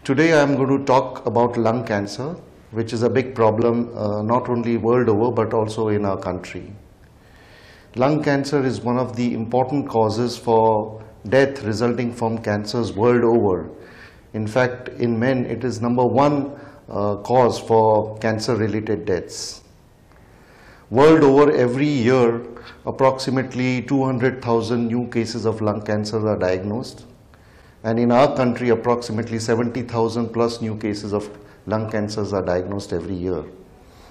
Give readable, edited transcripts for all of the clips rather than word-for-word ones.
Today I am going to talk about lung cancer, which is a big problem not only world over but also in our country. Lung cancer is one of the important causes for death resulting from cancers world over. In fact, in men it is number one cause for cancer-related deaths. World over, every year approximately 200,000 new cases of lung cancer are diagnosed. And in our country, approximately 70,000 plus new cases of lung cancers are diagnosed every year.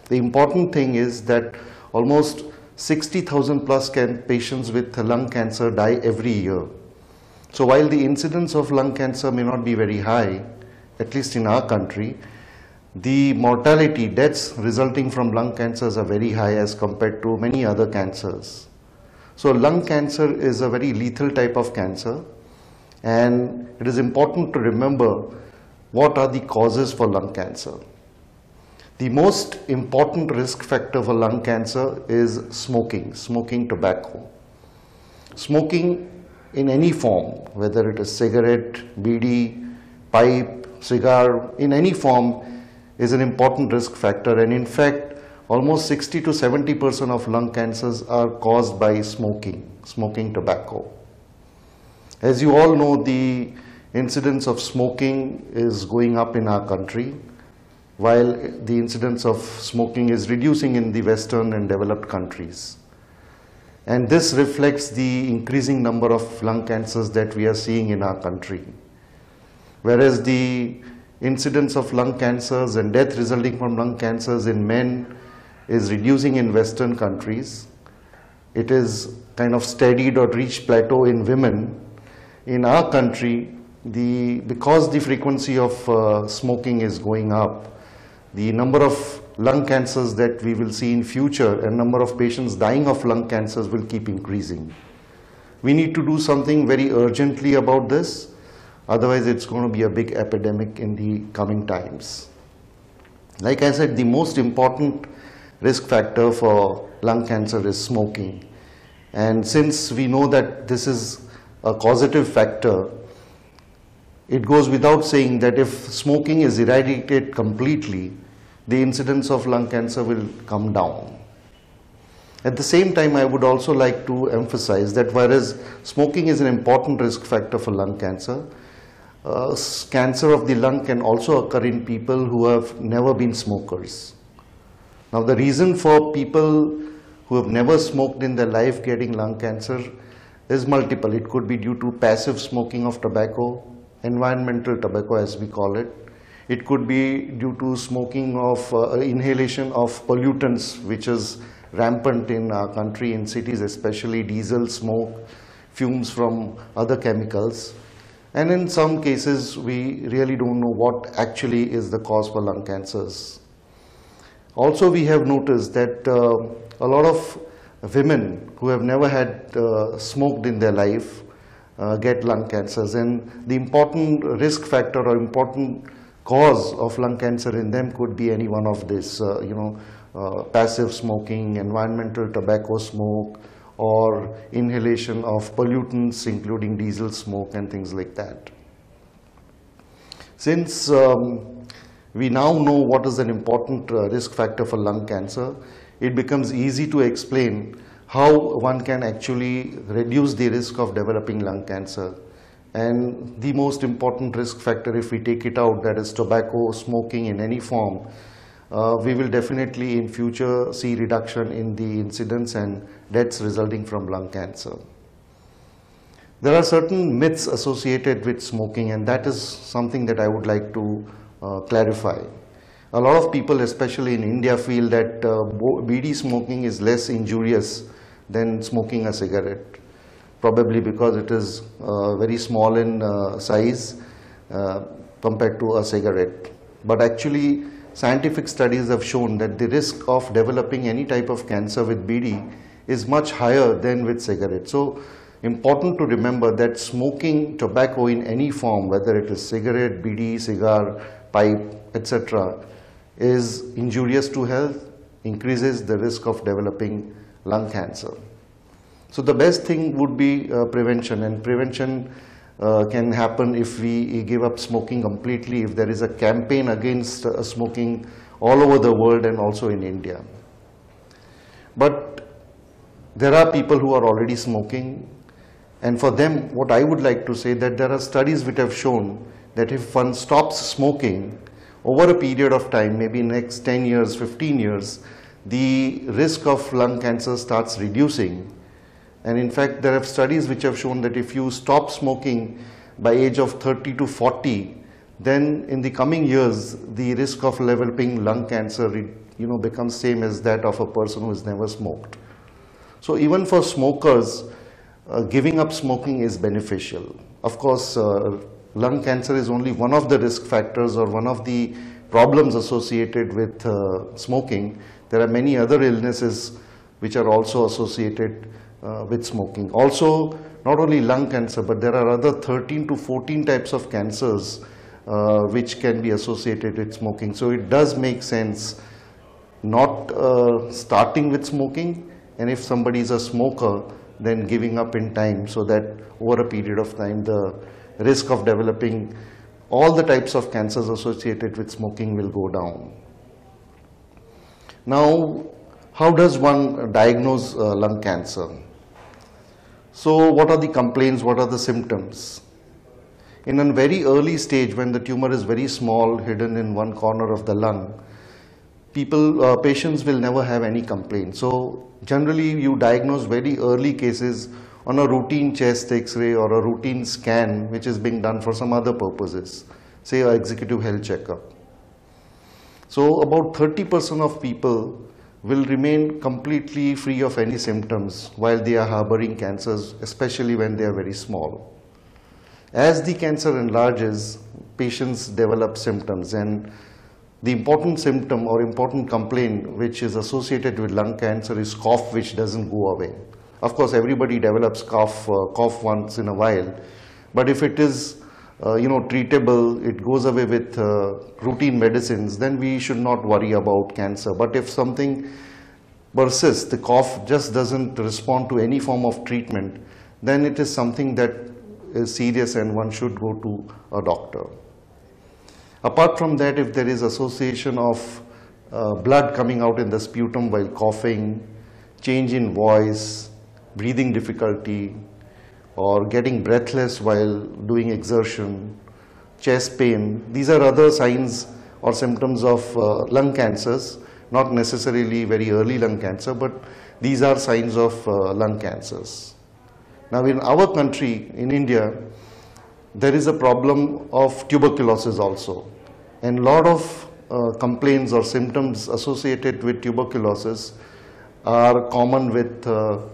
The important thing is that almost 60,000 plus patients with lung cancer die every year. So while the incidence of lung cancer may not be very high, at least in our country, the mortality, deaths resulting from lung cancers are very high as compared to many other cancers. So lung cancer is a very lethal type of cancer. And it is important to remember what are the causes for lung cancer. The most important risk factor for lung cancer is smoking tobacco. Smoking in any form, whether it is cigarette, bidi, pipe, cigar, in any form is an important risk factor. And in fact, almost 60 to 70% of lung cancers are caused by smoking tobacco. As you all know, the incidence of smoking is going up in our country, while the incidence of smoking is reducing in the Western and developed countries. And this reflects the increasing number of lung cancers that we are seeing in our country. Whereas the incidence of lung cancers and death resulting from lung cancers in men is reducing in Western countries, it is kind of steadied or reached plateau in women. In our country, because the frequency of smoking is going up, the number of lung cancers that we will see in future and number of patients dying of lung cancers will keep increasing. We need to do something very urgently about this, otherwise it's going to be a big epidemic in the coming times. Like I said, the most important risk factor for lung cancer is smoking. And since we know that this is a causative factor, it goes without saying that if smoking is eradicated completely, the incidence of lung cancer will come down. At the same time, I would also like to emphasize that whereas smoking is an important risk factor for lung cancer, cancer of the lung can also occur in people who have never been smokers. Now, the reason for people who have never smoked in their life getting lung cancer is multiple. It could be due to passive smoking of tobacco, environmental tobacco as we call it. It could be due to smoking of inhalation of pollutants, which is rampant in our country, in cities, especially diesel smoke, fumes from other chemicals. And in some cases, we really don't know what actually is the cause for lung cancers. Also, we have noticed that a lot of women who have never had smoked in their life get lung cancers, and the important risk factor or important cause of lung cancer in them could be any one of this, passive smoking, environmental tobacco smoke, or inhalation of pollutants including diesel smoke and things like that. Since we now know what is an important risk factor for lung cancer, it becomes easy to explain how one can actually reduce the risk of developing lung cancer. And the most important risk factor, if we take it out, that is tobacco, smoking in any form, we will definitely in future see reduction in the incidence and deaths resulting from lung cancer. There are certain myths associated with smoking, and that is something that I would like to clarify. A lot of people, especially in India, feel that bidi smoking is less injurious than smoking a cigarette, probably because it is very small in size compared to a cigarette. But actually, scientific studies have shown that the risk of developing any type of cancer with bidi is much higher than with cigarettes. So, important to remember that smoking tobacco in any form, whether it is cigarette, bidi, cigar, pipe, etc., is injurious to health, increases the risk of developing lung cancer. So the best thing would be prevention, and prevention can happen if we give up smoking completely, if there is a campaign against smoking all over the world and also in India. But there are people who are already smoking, and for them, what I would like to say that there are studies which have shown that if one stops smoking over a period of time, maybe next 10 years, 15 years, the risk of lung cancer starts reducing. And in fact, there are studies which have shown that if you stop smoking by age of 30 to 40, then in the coming years, the risk of developing lung cancer, becomes same as that of a person who has never smoked. So even for smokers, giving up smoking is beneficial. Of course, lung cancer is only one of the risk factors or one of the problems associated with smoking. There are many other illnesses which are also associated with smoking. Also, not only lung cancer, but there are other 13 to 14 types of cancers which can be associated with smoking. So it does make sense not starting with smoking, and if somebody is a smoker, then giving up in time, so that over a period of time the risk of developing all the types of cancers associated with smoking will go down. Now, how does one diagnose lung cancer? So what are the complaints, what are the symptoms? In a very early stage, when the tumor is very small, hidden in one corner of the lung, patients will never have any complaint. So generally you diagnose very early cases on a routine chest X-ray or a routine scan which is being done for some other purposes, say an executive health checkup. So about 30% of people will remain completely free of any symptoms while they are harboring cancers, especially when they are very small. As the cancer enlarges, patients develop symptoms, and the important symptom or important complaint which is associated with lung cancer is cough which doesn't go away. Of course, everybody develops cough once in a while, but if it is treatable, it goes away with routine medicines, then we should not worry about cancer. But if something persists, the cough just doesn't respond to any form of treatment, then it is something that is serious and one should go to a doctor. Apart from that, if there is association of blood coming out in the sputum while coughing, change in voice, breathing difficulty, or getting breathless while doing exertion, chest pain, these are other signs or symptoms of lung cancers, not necessarily very early lung cancer, but these are signs of lung cancers. Now in our country, in India, there is a problem of tuberculosis also, and a lot of complaints or symptoms associated with tuberculosis are common with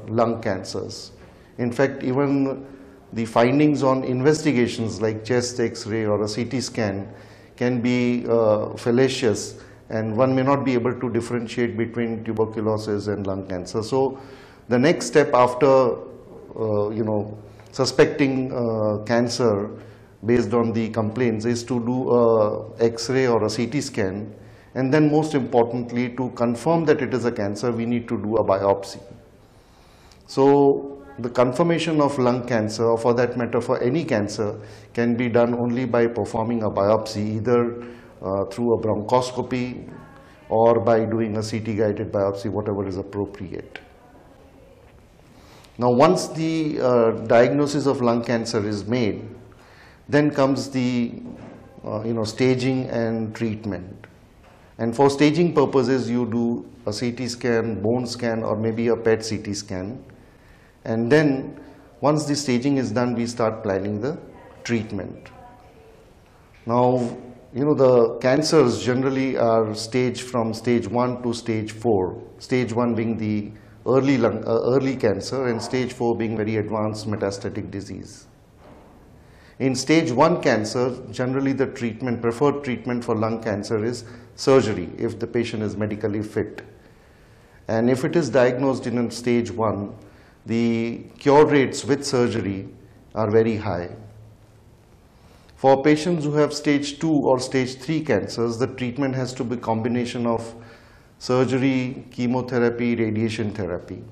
lung cancers. In fact, even the findings on investigations like chest X-ray or a CT scan can be fallacious, and one may not be able to differentiate between tuberculosis and lung cancer. So the next step after suspecting cancer based on the complaints is to do a X-ray or a CT scan, and then most importantly, to confirm that it is a cancer, we need to do a biopsy. So the confirmation of lung cancer, or for that matter for any cancer, can be done only by performing a biopsy, either through a bronchoscopy or by doing a CT guided biopsy, whatever is appropriate. Now once the diagnosis of lung cancer is made, then comes the staging and treatment. And for staging purposes, you do a CT scan, bone scan, or maybe a PET CT scan. And then once the staging is done, we start planning the treatment. Now, the cancers generally are staged from stage 1 to stage 4. Stage 1 being the early cancer, and stage 4 being very advanced metastatic disease. In stage 1 cancer, generally the preferred treatment for lung cancer is surgery if the patient is medically fit. And if it is diagnosed in stage 1, the cure rates with surgery are very high. For patients who have stage 2 or stage 3 cancers, the treatment has to be a combination of surgery, chemotherapy, radiation therapy.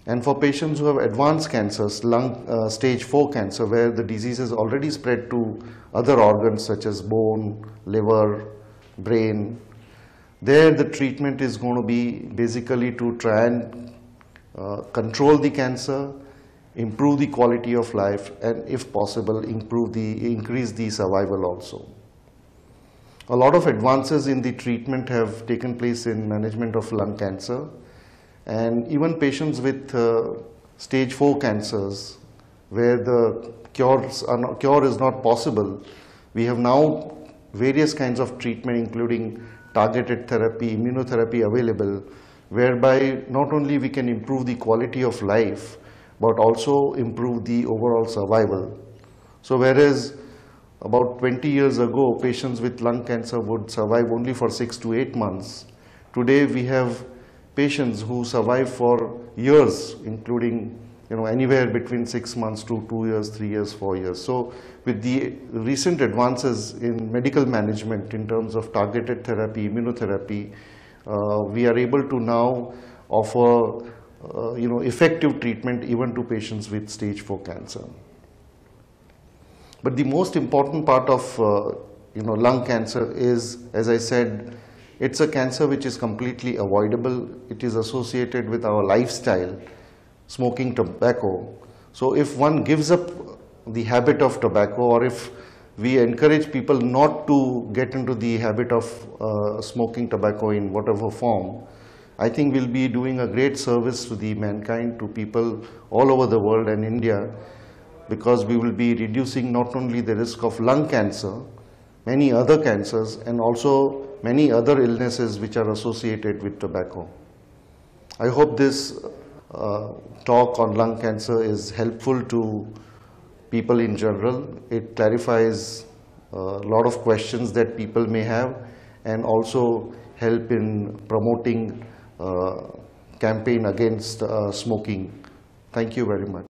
And for patients who have advanced cancers, stage 4 cancer, where the disease has already spread to other organs such as bone, liver, brain, there the treatment is going to be basically to try and control the cancer, improve the quality of life, and if possible, increase the survival also. A lot of advances in the treatment have taken place in management of lung cancer, and even patients with stage 4 cancers where the cure is not possible, we have now various kinds of treatment including targeted therapy, immunotherapy available, whereby not only we can improve the quality of life but also improve the overall survival. So whereas about 20 years ago patients with lung cancer would survive only for 6 to 8 months, today we have patients who survive for years, including anywhere between 6 months to 2 years, 3 years, 4 years. So with the recent advances in medical management in terms of targeted therapy, immunotherapy, we are able to now offer effective treatment even to patients with stage 4 cancer. But the most important part of lung cancer is, as I said, it's a cancer which is completely avoidable. It is associated with our lifestyle, smoking tobacco. So if one gives up the habit of tobacco, or if we encourage people not to get into the habit of smoking tobacco in whatever form, I think we'll be doing a great service to the mankind, to people all over the world and India, because we will be reducing not only the risk of lung cancer, many other cancers, and also many other illnesses which are associated with tobacco. I hope this talk on lung cancer is helpful to people in general. It clarifies a lot of questions that people may have, and also help in promoting campaign against smoking. Thank you very much.